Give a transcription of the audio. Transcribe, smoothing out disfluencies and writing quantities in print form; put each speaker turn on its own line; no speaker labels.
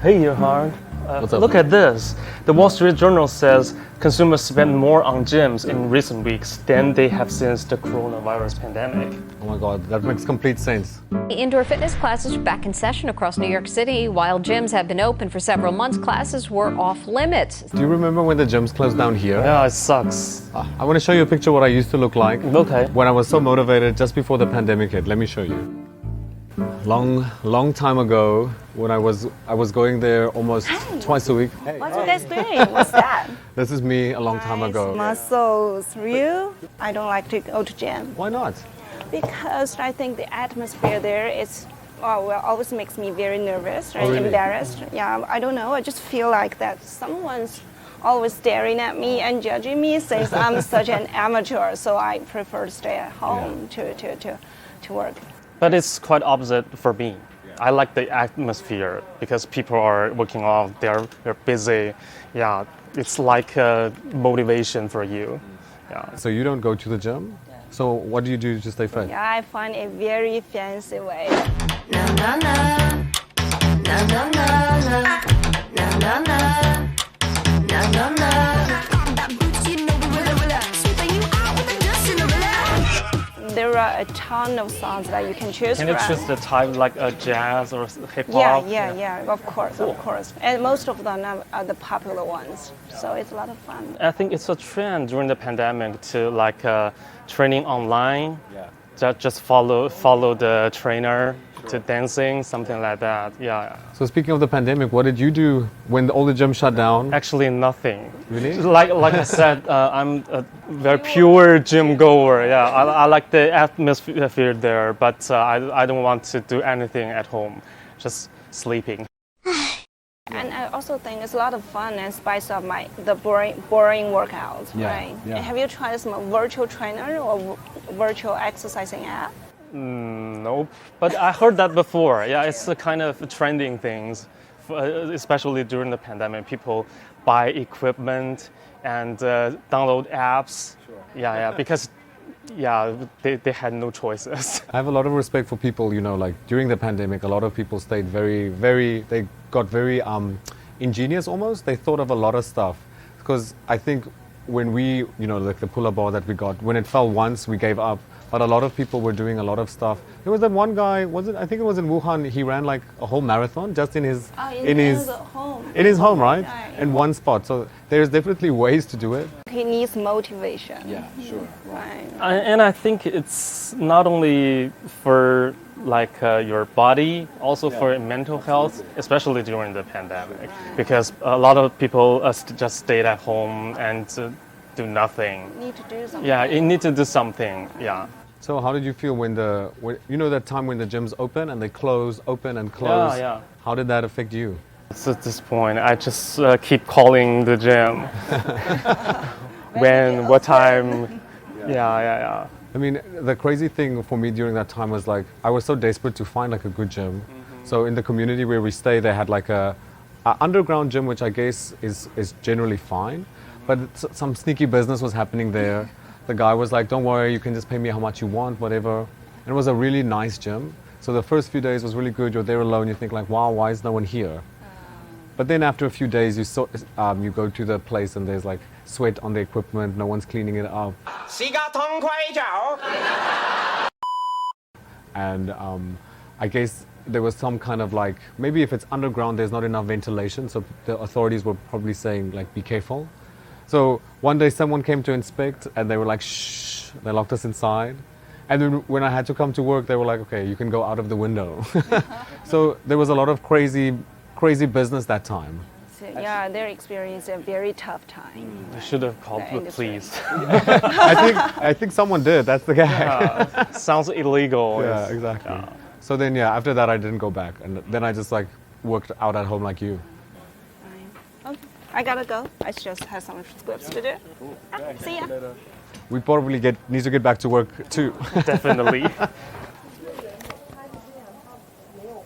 Hey, Johan.
What's up,
Look
man?
at this. The Wall Street Journal says consumers spend more on gyms in recent weeks than they have since the coronavirus pandemic.
Oh my God, that makes complete sense.
Indoor fitness classes are back in session across New York City. While gyms have been open for several months, classes were off limits.
Do you remember when the gyms closed down here?
Yeah, it sucks.
I want to show you a picture of what I used to look like
Okay.
when I was so motivated just before the pandemic hit. Let me show you. Long time ago, when I was going there almost twice a week. Hey.
What you guys doing? What's that?
This is me a long time ago.
Muscles. Real? I don't like to go to gym
Why not?
because I think the atmosphere there is, always makes me very nervous, right?
Oh, really?
Embarrassed. Yeah, I don't know. I just feel like that someone's always staring at me and judging me since I'm such an amateur. So I prefer to stay at home to work.
But it's quite opposite for me. I like the atmosphere because people are working off, they're busy. Yeah, it's like a motivation for you. Yeah.
So you don't go to the gym? So what do you do to stay fit?
Yeah, I find a very fancy way. There are a ton of songs that you can choose
Can you
from.
choose the type like a jazz or hip hop?
Yeah, of course. And most of them are the popular ones, so it's a lot of fun.
I think it's a trend during the pandemic to like training online. Yeah. Just follow the trainer to dancing, something like that. Yeah.
So speaking of the pandemic, what did you do when all the gyms shut down?
Actually, nothing.
Really?
Like I said, I'm a very pure gym goer. Yeah, I like the atmosphere there, but I don't want to do anything at home. Just sleeping.
And I also think it's a lot of fun and spice up the boring workouts,
Yeah,
right?
yeah.
Have you tried some virtual trainer or virtual exercising app?
Nope. But I heard that before. Yeah, it's a kind of trending things, especially during the pandemic. People buy equipment and download apps. Yeah, because they had no choices.
I have a lot of respect for people, like during the pandemic, a lot of people stayed they got very ingenious almost. They thought of a lot of stuff. Because I think when we, like the pull-up bar that we got, when it fell once, we gave up. But a lot of people were doing a lot of stuff. There was that one guy, I think it was in Wuhan, he ran like a whole marathon just in his
home.
in his home, right?
Yeah.
In one spot. So there's definitely ways to do it.
He needs motivation.
Sure.
Right.
And I think it's not only for like your body, also for mental health, especially during the pandemic, because a lot of people just stayed at home and do nothing.
Need to do something.
Yeah, you need to do something. Yeah.
So how did you feel when that time when the gyms open and they close, open and close?
Yeah.
How did that affect you?
So at this point, I just keep calling the gym. What time? Yeah.
I mean, the crazy thing for me during that time was like, I was so desperate to find like a good gym. So in the community where we stay, they had like a underground gym, which I guess is generally fine. But some sneaky business was happening there. The guy was like, don't worry, you can just pay me how much you want, whatever. And it was a really nice gym. So the first few days was really good. You're there alone. You think like, wow, why is no one here? But then after a few days, you go to the place and there's like sweat on the equipment. No one's cleaning it up. And I guess there was some kind of like, maybe if it's underground, there's not enough ventilation. So the authorities were probably saying like, be careful. So one day someone came to inspect and they were like, shh, they locked us inside. And then when I had to come to work, they were like, okay, you can go out of the window. So there was a lot of crazy business that time.
So, yeah, they're experiencing a very tough time.
I should have called
The
the
industry.
police.
I think someone did, that's the guy.
Sounds illegal.
Yeah, exactly. So then, after that I didn't go back. And then I just like worked out at home like you.
Fine. Okay, I gotta go. I just have some scripts to do. See ya.
We probably need to get back to work too.
Definitely.